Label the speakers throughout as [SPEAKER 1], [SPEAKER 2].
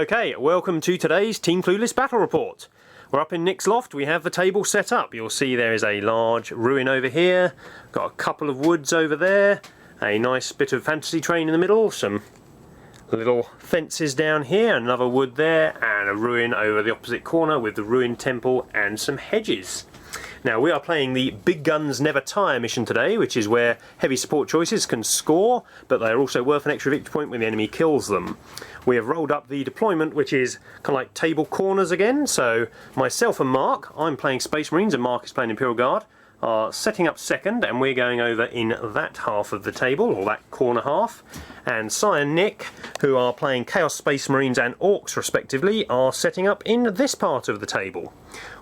[SPEAKER 1] Okay, welcome to today's Team Clueless Battle Report. We're up in Nick's loft, we have the table set up. You'll see there is a large ruin over here, got a couple of woods over there, a nice bit of fantasy terrain in the middle, some little fences down here, another wood there, and a ruin over the opposite corner with the ruined temple and some hedges. Now we are playing the Big Guns Never Tire mission today, which is where heavy support choices can score, but they are also worth an extra victory point when the enemy kills them. We have rolled up the deployment, which is kind of like table corners again, so myself and Mark, I'm playing Space Marines and Mark is playing Imperial Guard, are setting up second, and we're going over in that half of the table, or that corner half, and Si and Nick, who are playing Chaos Space Marines and Orks respectively, are setting up in this part of the table.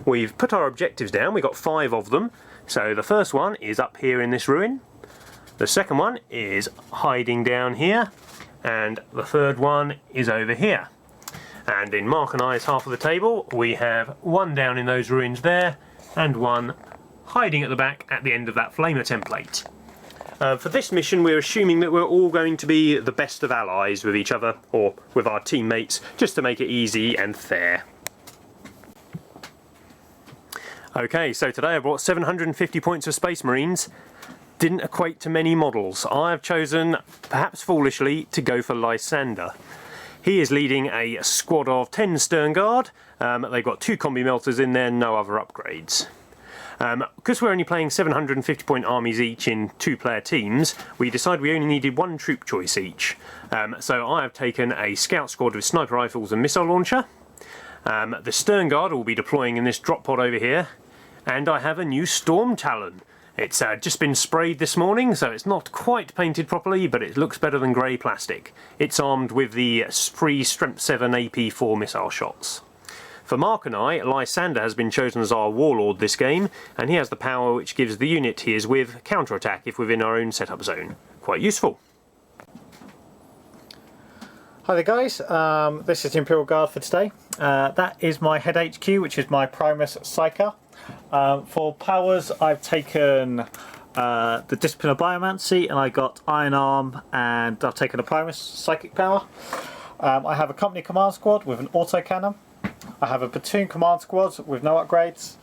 [SPEAKER 1] We've put our objectives down, we've got 5 of them, so the first one is up here in this ruin, the second one is hiding down here, and the third one is over here. And in Mark and I's half of the table, we have one down in those ruins there, and one hiding at the back at the end of that flamer template. For this mission we're assuming that we're all going to be the best of allies with each other, or with our teammates, just to make it easy and fair. Okay, so today I brought 750 points of Space Marines. Didn't equate to many models. I have chosen, perhaps foolishly, to go for Lysander. He is leading a squad of 10 Stern Guard. They've got 2 combi melters in there, no other upgrades. Because we're only playing 750 point armies each in 2-player teams, we decided we only needed 1 troop choice each. So I have taken a scout squad with sniper rifles and missile launcher. The Stern Guard will be deploying in this drop pod over here, and I have a new Storm Talon. It's just been sprayed this morning, so it's not quite painted properly, but it looks better than grey plastic. It's armed with the free Strength 7 AP4 missile shots. For Mark and I, Lysander has been chosen as our warlord this game, and he has the power which gives the unit he is with counterattack if within our own setup zone. Quite useful.
[SPEAKER 2] Hi there guys, this is the Imperial Guard for today. That is my head HQ, which is my Primus Psyker. For powers I've taken the Discipline of Biomancy, and I got Iron Arm, and I've taken a Primus Psychic power. I have a company command squad with an autocannon. I have a platoon command squad with no upgrades.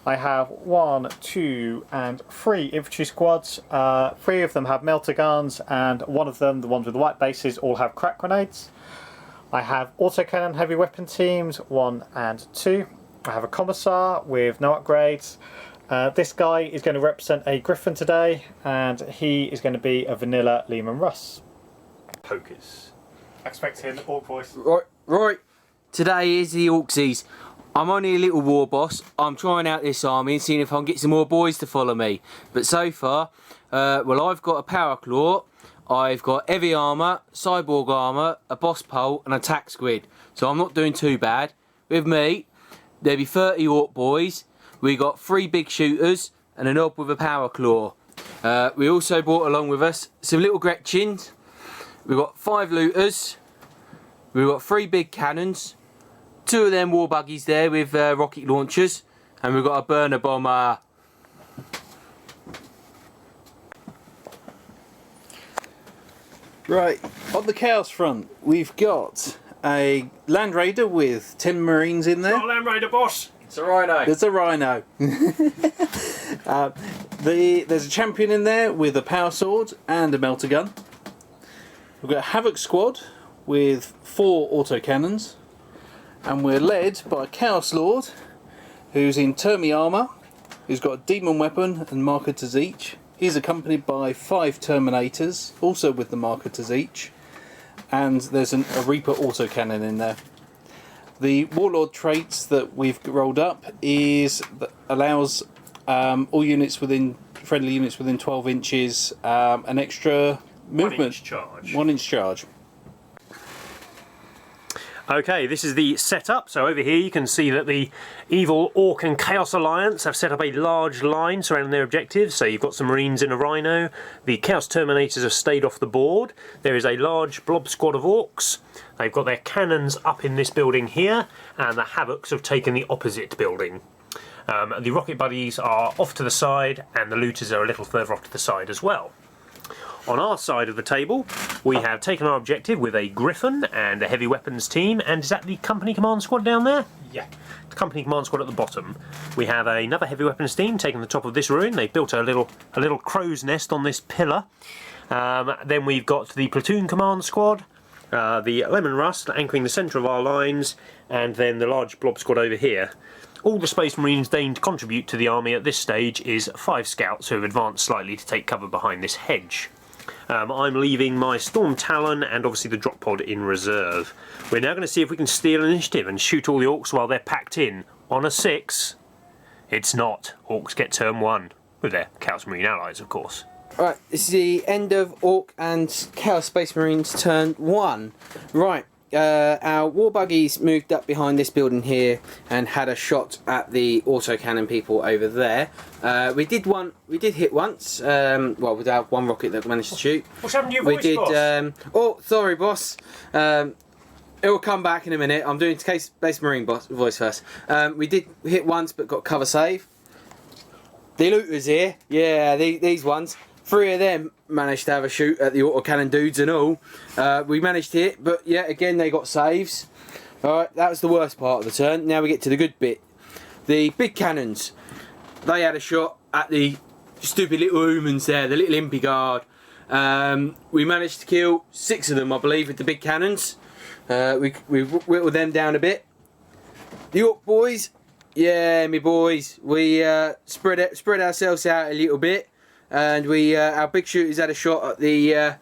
[SPEAKER 2] I have 1, 2 and 3 infantry squads. 3 of them have melter guns, and one of them, the ones with the white bases, all have crack grenades. I have autocannon heavy weapon teams 1 and 2. I have a commissar with no upgrades. This guy is going to represent a Griffin today, and he is going to be a vanilla Lehman Russ.
[SPEAKER 1] Pokers.
[SPEAKER 2] Expecting Orc voice.
[SPEAKER 3] Right. Today is the Orksies. I'm only a little war boss. I'm trying out this army and seeing if I can get some more boys to follow me. But so far, well, I've got a power claw, I've got heavy armour, cyborg armour, a boss pole and a tack squid. So I'm not doing too bad. With me, there'll be 30 Orc boys. We got 3 big shooters and a knob with a power claw. We also brought along with us some little Gretchens. We've got 5 looters. We've got 3 big cannons. 2 of them war buggies there with rocket launchers, and we've got a burner bomber.
[SPEAKER 4] Right, on the Chaos front, we've got a Land Raider with 10 Marines in there.
[SPEAKER 1] Not a Land Raider, boss!
[SPEAKER 3] It's a rhino.
[SPEAKER 4] It's a rhino. There's a champion in there with a power sword and a melter gun. We've got a Havoc squad with 4 autocannons. And we're led by a Chaos Lord, who's in Termi armour, who's got a demon weapon and marketers each. He's accompanied by 5 Terminators, also with the marketers each. And there's a Reaper autocannon in there. The Warlord traits that we've rolled up is that allows all units within friendly units within 12 inches an extra movement.
[SPEAKER 1] 1 inch charge.
[SPEAKER 4] 1 inch charge.
[SPEAKER 1] Okay, this is the setup. So over here you can see that the evil Orc and Chaos Alliance have set up a large line surrounding their objectives. So you've got some Marines in a Rhino. The Chaos Terminators have stayed off the board. There is a large blob squad of Orcs. They've got their cannons up in this building here, and the Havocs have taken the opposite building. The rocket buddies are off to the side, and the looters are a little further off to the side as well. On our side of the table, we have taken our objective with a Griffin and a heavy weapons team. And is that the company command squad down there?
[SPEAKER 2] Yeah.
[SPEAKER 1] The company command squad at the bottom. We have another heavy weapons team taking the top of this ruin. They built a little crow's nest on this pillar. Then we've got the platoon command squad, the Lemon Rust anchoring the centre of our lines, and then the large blob squad over here. All the Space Marines deigned to contribute to the army at this stage is 5 scouts who have advanced slightly to take cover behind this hedge. I'm leaving my Storm Talon and obviously the drop pod in reserve. We're now going to see if we can steal initiative and shoot all the Orks while they're packed in. On a 6, it's not. Orks get turn 1, with their Chaos Marine allies, of course.
[SPEAKER 3] Right, this is the end of Orc and Chaos Space Marines turn 1. Right, our war buggies moved up behind this building here and had a shot at the autocannon people over there. We did hit once. Well, with our one rocket that we managed to shoot.
[SPEAKER 1] What's happened to your voice, boss?
[SPEAKER 3] Oh, sorry, boss. It will come back in a minute. I'm doing Space Marine voice first. We did hit once, but got cover save. The looters here, yeah, these ones. 3 of them managed to have a shoot at the autocannon dudes and all. We managed to hit, but yeah, again they got saves. Alright, that was the worst part of the turn. Now we get to the good bit. The big cannons. They had a shot at the stupid little humans there, the little Impy Guard. We managed to kill 6 of them, I believe, with the big cannons. We whittled them down a bit. The Orc boys, yeah, me boys, we spread ourselves out a little bit. And our big shooters had a shot at the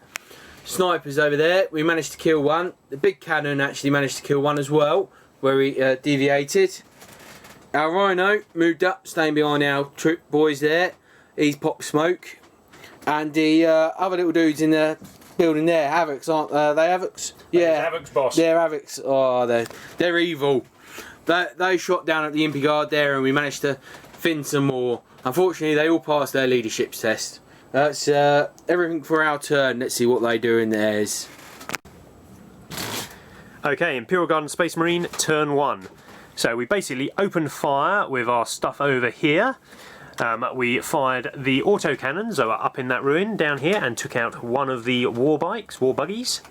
[SPEAKER 3] snipers over there. We managed to kill one. The big cannon actually managed to kill one as well, where we deviated. Our Rhino moved up, staying behind our troop boys there. He's popped smoke. And the other little dudes in the building there, Havocs, aren't they? Havocs? Yeah,
[SPEAKER 1] Havocs, boss.
[SPEAKER 3] They're Havocs. Oh, they're evil. They shot down at the Impy Guard there, and we managed to fin some more. Unfortunately, they all passed their leadership test. That's everything for our turn. Let's see what they do in theirs.
[SPEAKER 1] Okay, Imperial Guard and Space Marine, turn 1. So we basically opened fire with our stuff over here. We fired the autocannons that were up in that ruin down here and took out one of the war buggies.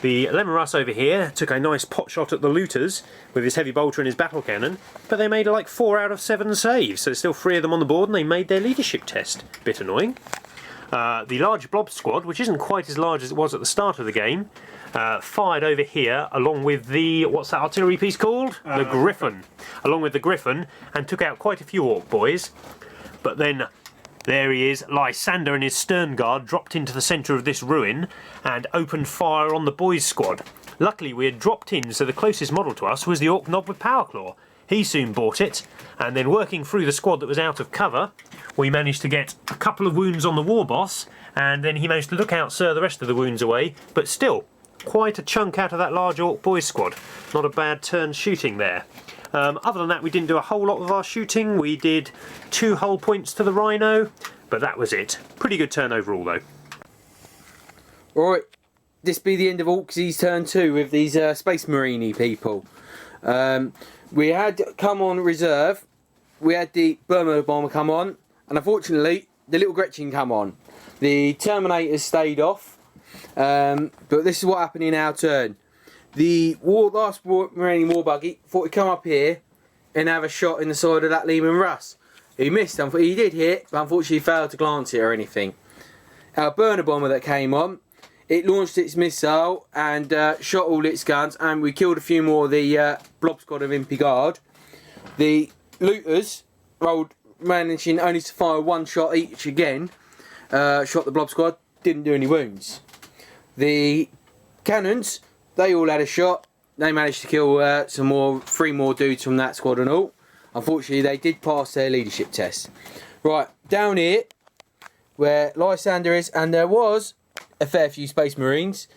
[SPEAKER 1] The Lemon Russ over here took a nice pot shot at the looters with his heavy bolter and his battle cannon, but they made like 4 out of 7 saves, so there's still 3 of them on the board and they made their leadership test. Bit annoying. The large blob squad, which isn't quite as large as it was at the start of the game, fired over here along with the, what's that artillery piece called? The Griffin. Along with the Griffin, and took out quite a few Orc boys. But then there he is, Lysander and his stern guard dropped into the centre of this ruin and opened fire on the boys' squad. Luckily we had dropped in, so the closest model to us was the Orc Knob with Powerclaw. He soon bought it, and then working through the squad that was out of cover, we managed to get a couple of wounds on the war boss, and then he managed to look out the rest of the wounds away, but still, quite a chunk out of that large Orc boys squad. Not a bad turn shooting there. Other than that, we didn't do a whole lot of our shooting. We did 2 hull points to the Rhino, but that was it. Pretty good turn overall, though.
[SPEAKER 3] Alright, this be the end of Orks' turn 2 with these Space Marine people. We had come on reserve. We had the Burma bomber come on, and unfortunately, the little Gretchen come on. The Terminators stayed off, but this is what happened in our turn. The last remaining war buggy thought he'd come up here and have a shot in the side of that Lehman Russ. He missed, he did hit, but unfortunately he failed to glance it or anything. Our burner bomber that came on, it launched its missile and shot all its guns, and we killed a few more of the blob squad of Impy Guard. The looters rolled, managing only to fire 1 shot each again, shot the blob squad, didn't do any wounds. The cannons, they all had a shot. They managed to kill 3 more dudes from that squad and all. Unfortunately, they did pass their leadership test. Right, down here, where Lysander is, and there was a fair few Space Marines.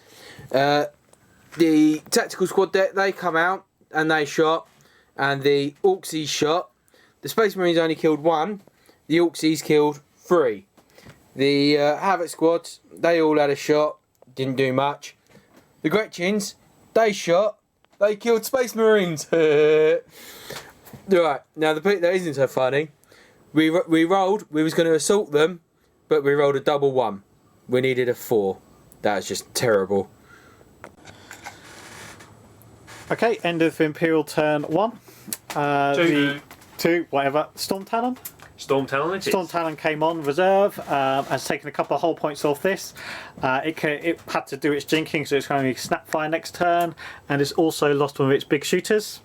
[SPEAKER 3] The tactical squad, they come out and they shot, and the Orks shot. The Space Marines only killed 1. The Orks killed 3. The Havoc squad, they all had a shot. Didn't do much. The Gretchens, they shot. They killed Space Marines. Right, now the bit that isn't so funny, we rolled, we was going to assault them, but we rolled a double 1. we needed a 4. That was just terrible.
[SPEAKER 2] Okay, end of Imperial turn 1. Two, whatever. Storm Talon?
[SPEAKER 1] Storm Talon it is.
[SPEAKER 2] Storm Talon came on reserve, has taken a couple of hull points off this. It had to do its jinking, so it's going to be Snapfire next turn, and it's also lost one of its big shooters.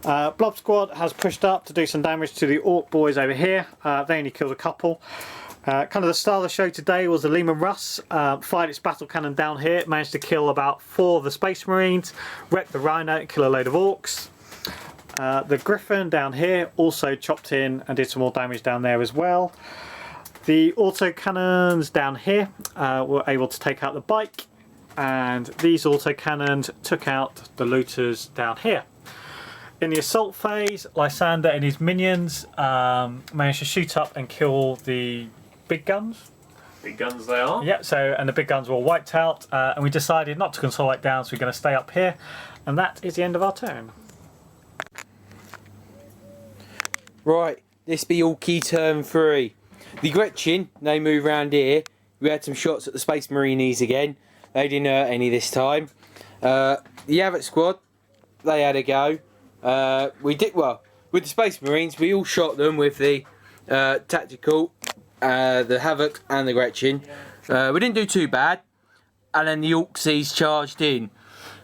[SPEAKER 2] Blob Squad has pushed up to do some damage to the Orc boys over here. They only killed a couple. Kind of the star of the show today was the Lehman Russ. Fired its battle cannon down here, managed to kill about 4 of the Space Marines, wreck the Rhino and kill a load of Orcs. The Griffin down here also chopped in and did some more damage down there as well. The autocannons down here were able to take out the bike, and these autocannons took out the looters down here. In the assault phase, Lysander and his minions managed to shoot up and kill the big guns.
[SPEAKER 1] Big guns they are.
[SPEAKER 2] Yeah, and the big guns were all wiped out, and we decided not to consolidate down, so we're going to stay up here, and that is the end of our turn.
[SPEAKER 3] Right, this be all key turn 3. The Gretchen, they move around here. We had some shots at the Space Marines again. They didn't hurt any this time. The Havoc Squad, they had a go. We did well with the Space Marines. We all shot them with the tactical, the Havoc and the Gretchen. We didn't do too bad, and then the Orksies charged in.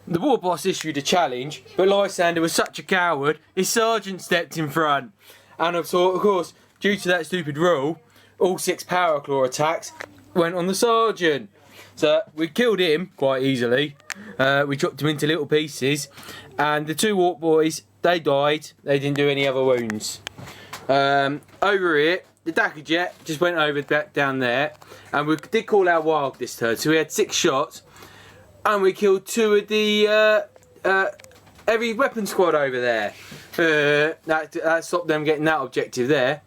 [SPEAKER 3] The War Boss issued a challenge, but Lysander was such a coward, his sergeant stepped in front. And of course, due to that stupid rule, all 6 Power Claw attacks went on the sergeant. So we killed him quite easily. We chopped him into little pieces, and the 2 Orc boys, they died. They didn't do any other wounds. Over here, the Dakka Jet just went over back down there, and we did call our wild this turn. So we had 6 shots, and we killed 2 of the heavy weapon squad over there. That stopped them getting that objective there.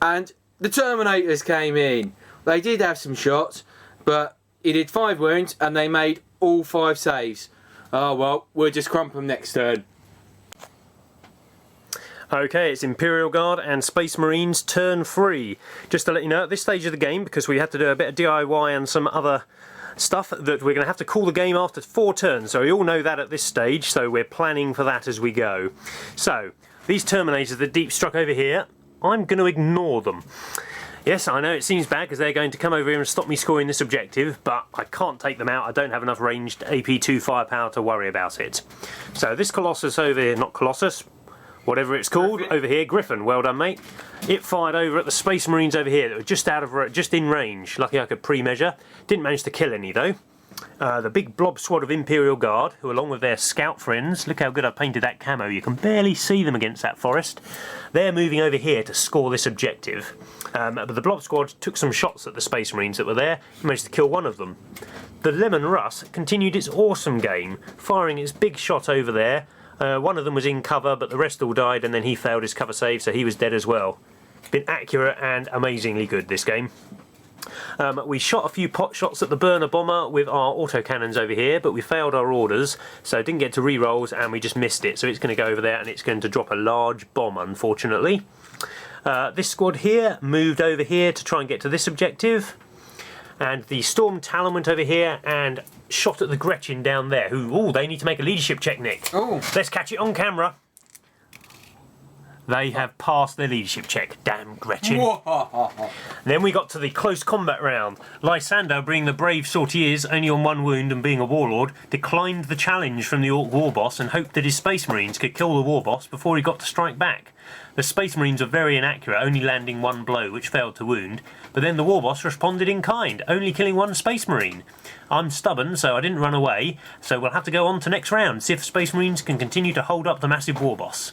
[SPEAKER 3] And the Terminators came in. They did have some shots, but he did 5 wounds and they made all 5 saves. Oh well, we'll just crump them next turn.
[SPEAKER 1] Okay, it's Imperial Guard and Space Marines turn 3. Just to let you know, at this stage of the game, because we had to do a bit of DIY and some other stuff, that we're going to have to call the game after 4 turns, so we all know that at this stage, so we're planning for that as we go. So, these Terminators, the deep struck over here, I'm going to ignore them. Yes, I know it seems bad because they're going to come over here and stop me scoring this objective, but I can't take them out. I don't have enough ranged AP2 firepower to worry about it. So this Colossus over here, not Colossus, whatever it's called, Griffin. Over here, Griffin, well done mate. It fired over at the Space Marines over here that were just in range. Lucky I could pre-measure. Didn't manage to kill any though. The big blob squad of Imperial Guard, who along with their scout friends, look how good I painted that camo, you can barely see them against that forest. They're moving over here to score this objective. But the blob squad took some shots at the Space Marines that were there, and managed to kill one of them. The Lemon Russ continued its awesome game, firing its big shot over there. One of them was in cover, but the rest all died, and then he failed his cover save, so he was dead as well. Been accurate and amazingly good this game. We shot a few pot shots at the burner bomber with our autocannons over here, but we failed our orders, so didn't get to re-rolls and we just missed it. So it's going to go over there and it's going to drop a large bomb, unfortunately. This squad here moved over here to try and get to this objective. And the Storm Talon went over here and shot at the Gretchen down there, who, they need to make a leadership check, Nick.
[SPEAKER 3] Oh.
[SPEAKER 1] Let's catch it on camera. They have passed their leadership check. Damn Gretchen. Then we got to the close combat round. Lysander, being the brave sort he is, only on 1 wound and being a warlord, declined the challenge from the Orc war boss and hoped that his Space Marines could kill the war boss before he got to strike back. The Space Marines were very inaccurate, only landing 1 blow, which failed to wound, but then the war boss responded in kind, only killing 1 Space Marine. I'm stubborn, so I didn't run away, so we'll have to go on to next round, see if Space Marines can continue to hold up the massive war boss.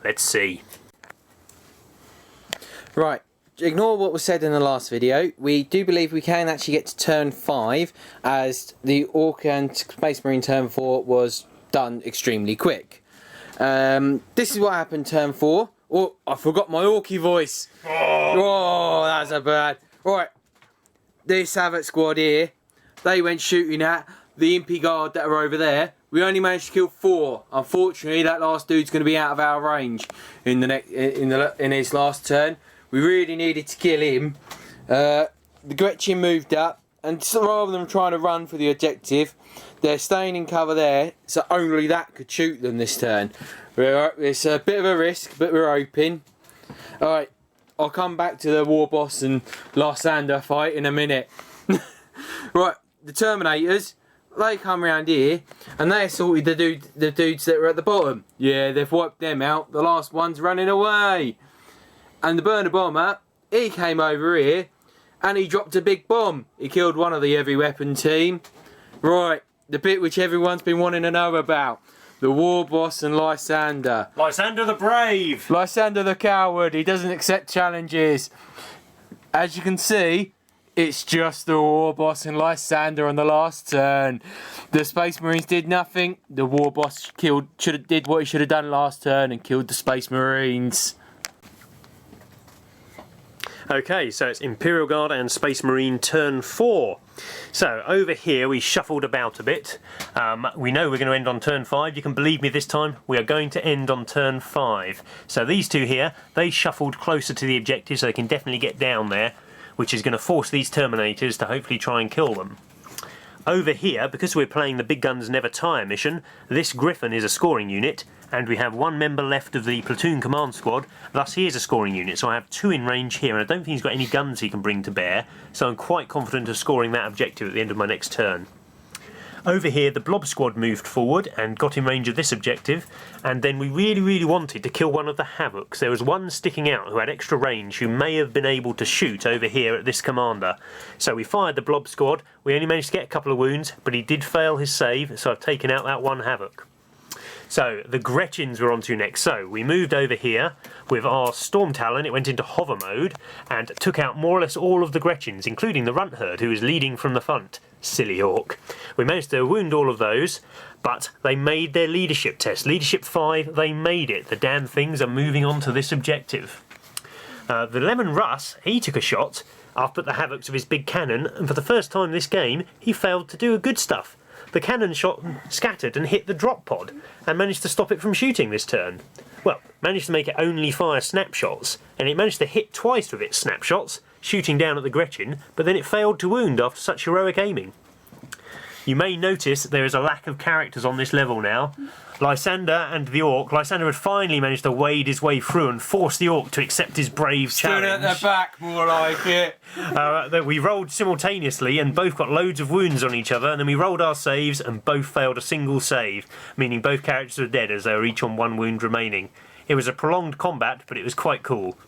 [SPEAKER 1] Let's see.
[SPEAKER 3] Right, ignore what was said in the last video. We do believe we can actually get to turn 5, as the Orc and Space Marine turn 4 was done extremely quick. This is what happened turn 4. Oh, I forgot my Orky voice. Oh, that's a bad. Right, this Havoc squad here, they went shooting at the Impy Guard that are over there. We only managed to kill 4. Unfortunately, that last dude's going to be out of our range in his last turn. We really needed to kill him. the Gretchen moved up, and so rather than trying to run for the objective, they're staying in cover there, so only that could shoot them this turn. It's a bit of a risk, but we're hoping. Alright, I'll come back to the War Boss and Lysander fight in a minute. Right, the Terminators, they come round here, and they assaulted the dudes that were at the bottom. Yeah, they've wiped them out, the last one's running away. And the Burner Bomber, he came over here, and he dropped a big bomb. He killed one of the heavy weapon team. Right, the bit which everyone's been wanting to know about. The War Boss and Lysander.
[SPEAKER 1] Lysander the Brave!
[SPEAKER 3] Lysander the Coward, he doesn't accept challenges. As you can see, it's just the War Boss and Lysander on the last turn. The Space Marines did nothing. The War Boss did what he should have done last turn and killed the Space Marines.
[SPEAKER 1] Okay, so it's Imperial Guard and Space Marine turn 4. So over here we shuffled about a bit. We know we're going to end on turn 5. You can believe me this time, we are going to end on turn 5. So these two here, they shuffled closer to the objective so they can definitely get down there, which is going to force these Terminators to hopefully try and kill them. Over here, because we're playing the Big Guns Never Tire mission, this Griffin is a scoring unit, and we have one member left of the platoon command squad, thus he is a scoring unit, so I have 2 in range here, and I don't think he's got any guns he can bring to bear, so I'm quite confident of scoring that objective at the end of my next turn. Over here, the Blob Squad moved forward and got in range of this objective, and then we really wanted to kill one of the Havocs. There was one sticking out who had extra range who may have been able to shoot over here at this commander. So we fired the Blob Squad. We only managed to get a couple of wounds, but he did fail his save, so I've taken out that one Havoc. So the Gretchens were onto next. So we moved over here with our Storm Talon. It went into hover mode and took out more or less all of the Gretchens, including the Runt Herd, who was leading from the front. Silly Orc. We managed to wound all of those, but they made their leadership test. Leadership 5, they made it. The damn things are moving on to this objective. The Lemon Russ, he took a shot up at the Havocs of his big cannon, and for the first time this game, he failed to do good stuff. The cannon shot scattered and hit the drop pod, and managed to stop it from shooting this turn. Well, managed to make it only fire snapshots, and it managed to hit twice with its snapshots, shooting down at the Gretchen, but then it failed to wound after such heroic aiming. You may notice there is a lack of characters on this level now. Lysander and the Orc. Lysander had finally managed to wade his way through and force the Orc to accept his brave challenge.
[SPEAKER 3] Stood at the back, more like it.
[SPEAKER 1] We rolled simultaneously and both got loads of wounds on each other, and then we rolled our saves and both failed a single save, meaning both characters were dead as they were each on 1 wound remaining. It was a prolonged combat, but it was quite cool.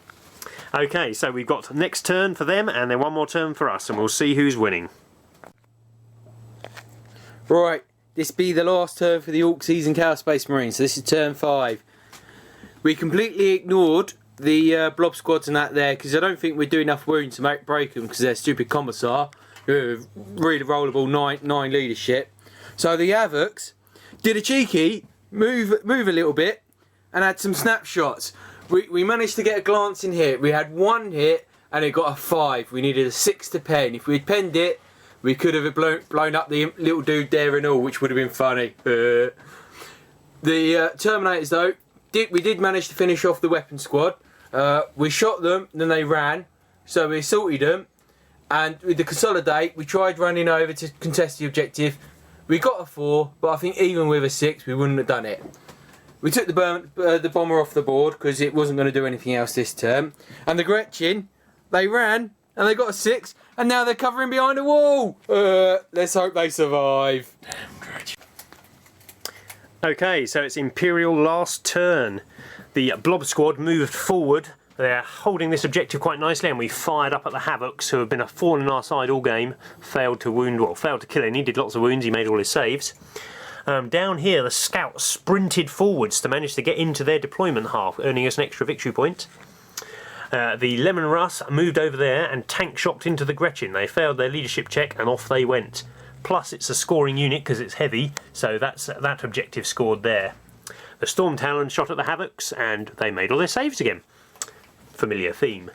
[SPEAKER 1] Okay, so we've got next turn for them and then one more turn for us, and we'll see who's winning.
[SPEAKER 3] Right, this be the last turn for the Orks and Chaos Space Marines, so this is turn 5. We completely ignored the Blob Squads and that there, because I don't think we'd do enough wounds to break them, because they're stupid Commissar, really rollable 9 leadership. So the Havocs did a cheeky move a little bit and had some snapshots. We managed to get a glance in here. We had 1 hit and it got a 5. We needed a 6 to pen. If we'd penned it, we could have blown up the little dude there and all, which would have been funny. The Terminators, though, we did manage to finish off the weapon squad. We shot them, then they ran, so we assaulted them. And with the Consolidate, we tried running over to contest the objective. We got a 4, but I think even with a 6, we wouldn't have done it. We took the bomber off the board because it wasn't going to do anything else this turn. And the Gretchen, they ran and they got a 6, and now they're covering behind a wall. Let's hope they survive.
[SPEAKER 1] Okay, so it's Imperial last turn. The Blob Squad moved forward. They're holding this objective quite nicely, and we fired up at the Havocs, who have been a thorn in our side all game. Failed to kill any, did lots of wounds, he made all his saves. Down here, the Scouts sprinted forwards to manage to get into their deployment half, earning us an extra victory point. The Lemon Russ moved over there and tank shocked into the Gretchen. They failed their leadership check and off they went. Plus it's a scoring unit because it's heavy, so that objective scored there. The Storm Talon shot at the Havocs and they made all their saves again. Familiar theme.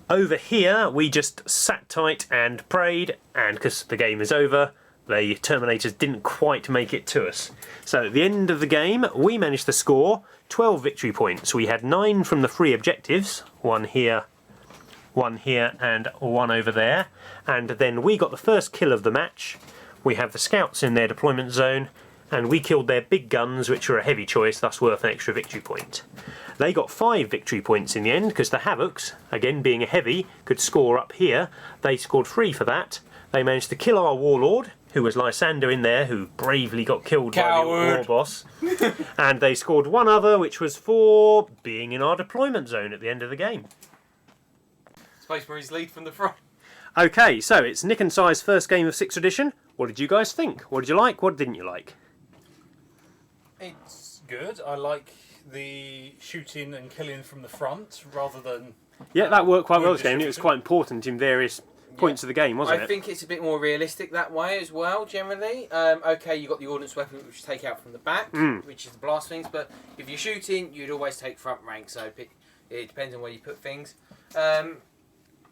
[SPEAKER 1] Over here we just sat tight and prayed, and because the game is over, the Terminators didn't quite make it to us. So at the end of the game we managed to score 12 victory points. We had 9 from the 3 objectives, 1 here, one here and one over there. And then we got the first kill of the match. We have the scouts in their deployment zone, and we killed their big guns, which were a heavy choice, thus worth an extra victory point. They got 5 victory points in the end, because the Havocs, again being a heavy, could score up here. They scored 3 for that. They managed to kill our warlord, who was Lysander in there, who bravely got killed by the war boss. And they scored 1 other, which was for being in our deployment zone at the end of the game.
[SPEAKER 3] Space Marines lead from the front.
[SPEAKER 1] Okay, so it's Nick and Si's first game of 6th edition. What did you guys think? What did you like? What didn't you like?
[SPEAKER 5] It's good. I like the shooting and killing from the front rather than...
[SPEAKER 1] Yeah, that worked quite well this
[SPEAKER 5] wounded
[SPEAKER 1] game. It was
[SPEAKER 5] shooting.
[SPEAKER 1] quite important in various points of the game, wasn't
[SPEAKER 3] I
[SPEAKER 1] it?
[SPEAKER 3] think it's a bit more realistic that way as well, generally. Okay, you got the ordnance weapon, which you take out from the back, which is the blast things, but if you're shooting, you'd always take front rank, so it depends on where you put things.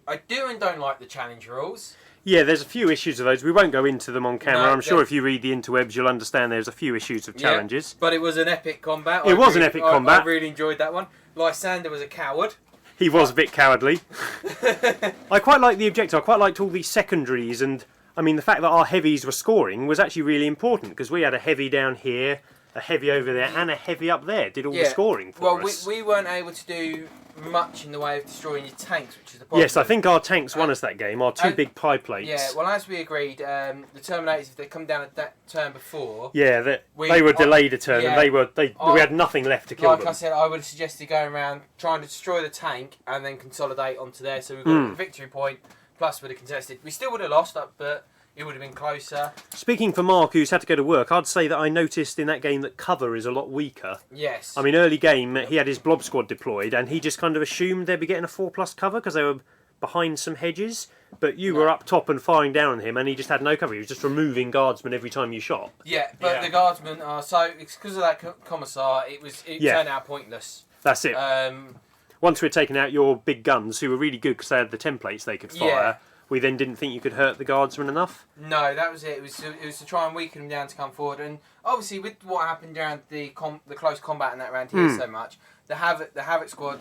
[SPEAKER 3] I do and don't like the challenge rules.
[SPEAKER 1] Yeah, there's a few issues of those. We won't go into them on camera.
[SPEAKER 3] No,
[SPEAKER 1] I'm sure if you read the interwebs, you'll understand there's a few issues of challenges.
[SPEAKER 3] Yeah, but it was an epic combat.
[SPEAKER 1] It was an epic combat.
[SPEAKER 3] I really enjoyed that one. Lysander was a coward.
[SPEAKER 1] He was a bit cowardly. I quite liked the objective. I quite liked all the secondaries, and I mean the fact that our heavies were scoring was actually really important, because we had a heavy down here, a heavy over there, and a heavy up there. Did all the scoring for us.
[SPEAKER 3] We weren't able to do much in the way of destroying your tanks, which is the problem.
[SPEAKER 1] Yes, I think our tanks won us that game. Our 2 big pie plates.
[SPEAKER 3] Yeah, well, as we agreed, the Terminators, if they come down at that turn before...
[SPEAKER 1] Yeah, they were delayed a turn,
[SPEAKER 3] yeah,
[SPEAKER 1] and we had nothing left to kill
[SPEAKER 3] like
[SPEAKER 1] them.
[SPEAKER 3] I said, I would have suggested going around trying to destroy the tank and then consolidate onto there, so we got a victory point, plus would have contested. We still would have lost, but it would have been closer.
[SPEAKER 1] Speaking for Mark, who's had to go to work, I'd say that I noticed in that game that cover is a lot weaker.
[SPEAKER 3] Yes.
[SPEAKER 1] I mean, early game, he had his blob squad deployed, and he just kind of assumed they'd be getting a 4+ cover because they were behind some hedges. But you were up top and firing down on him, and he just had no cover. He was just removing guardsmen every time you shot.
[SPEAKER 3] Yeah, but the guardsmen are so because of that commissar, it turned out pointless.
[SPEAKER 1] That's it. Once we'd taken out your big guns, who were really good because they had the templates they could fire, we then didn't think you could hurt the guardsmen enough.
[SPEAKER 3] No, that was it. It was to try and weaken them down to come forward. And obviously, with what happened around the close combat in that round here so much, the Havoc squad,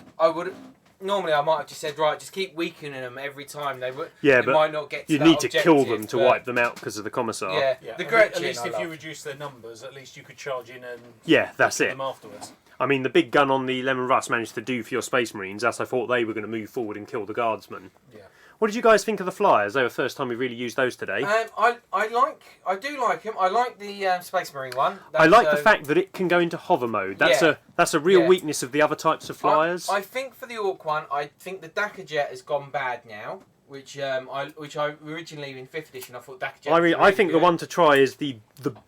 [SPEAKER 3] normally I might have just said, right, just keep weakening them every time. They
[SPEAKER 1] but
[SPEAKER 3] might not get to
[SPEAKER 1] you
[SPEAKER 3] that
[SPEAKER 1] need to kill
[SPEAKER 3] objective,
[SPEAKER 1] them to wipe them out because of the commissar.
[SPEAKER 3] Yeah,
[SPEAKER 5] The
[SPEAKER 3] Gretchen,
[SPEAKER 5] at least
[SPEAKER 3] I
[SPEAKER 5] if
[SPEAKER 3] love.
[SPEAKER 5] you reduce their numbers, at least you could charge in and
[SPEAKER 1] that's
[SPEAKER 5] kill
[SPEAKER 1] it.
[SPEAKER 5] them afterwards.
[SPEAKER 1] I mean, the big gun on the Lemon Rust managed to do for your Space Marines, as I thought they were going to move forward and kill the guardsmen.
[SPEAKER 5] Yeah.
[SPEAKER 1] What did you guys think of the flyers? They were the first time we really used those today.
[SPEAKER 3] I do like them. I like the Space Marine one.
[SPEAKER 1] I like the fact that it can go into hover mode. That's a real weakness of the other types of flyers.
[SPEAKER 3] I think for the Ork one, I think the Dakka Jet has gone bad now. Which I originally in 5th edition I thought Dakka Jet.
[SPEAKER 1] I think the one to try is the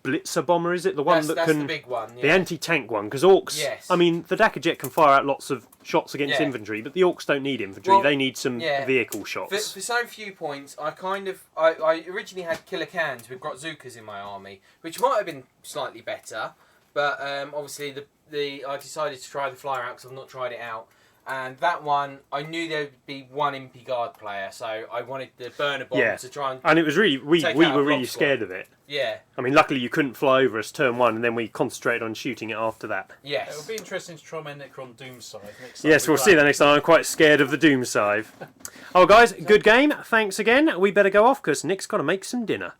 [SPEAKER 1] Blitzer bomber. Is it the one
[SPEAKER 3] that's
[SPEAKER 1] can
[SPEAKER 3] the big one? Yeah.
[SPEAKER 1] the anti-tank one? Because Orks.
[SPEAKER 3] Yes.
[SPEAKER 1] I mean, the Dakka Jet can fire out lots of shots against infantry, but the Orks don't need infantry.
[SPEAKER 3] Well,
[SPEAKER 1] they need some vehicle shots.
[SPEAKER 3] For so few points, I originally had killer cans with Grotzukas in my army, which might have been slightly better, but obviously I decided to try the flyer out because I've not tried it out. And that one, I knew there would be one Impy Guard player, so I wanted the burner bomb to try
[SPEAKER 1] and it was really we
[SPEAKER 3] take
[SPEAKER 1] were
[SPEAKER 3] out a
[SPEAKER 1] really
[SPEAKER 3] block
[SPEAKER 1] scared
[SPEAKER 3] squad.
[SPEAKER 1] of it.
[SPEAKER 3] Yeah.
[SPEAKER 1] I mean, luckily you couldn't fly over us turn 1, and then we concentrated on shooting it after that.
[SPEAKER 3] Yes.
[SPEAKER 5] It would be interesting to try my Necron Doom scythe next time.
[SPEAKER 1] Yes, we'll see that next time. I'm quite scared of the Doom scythe. Oh, guys, good game. Thanks again. We better go off because Nick's got to make some dinner.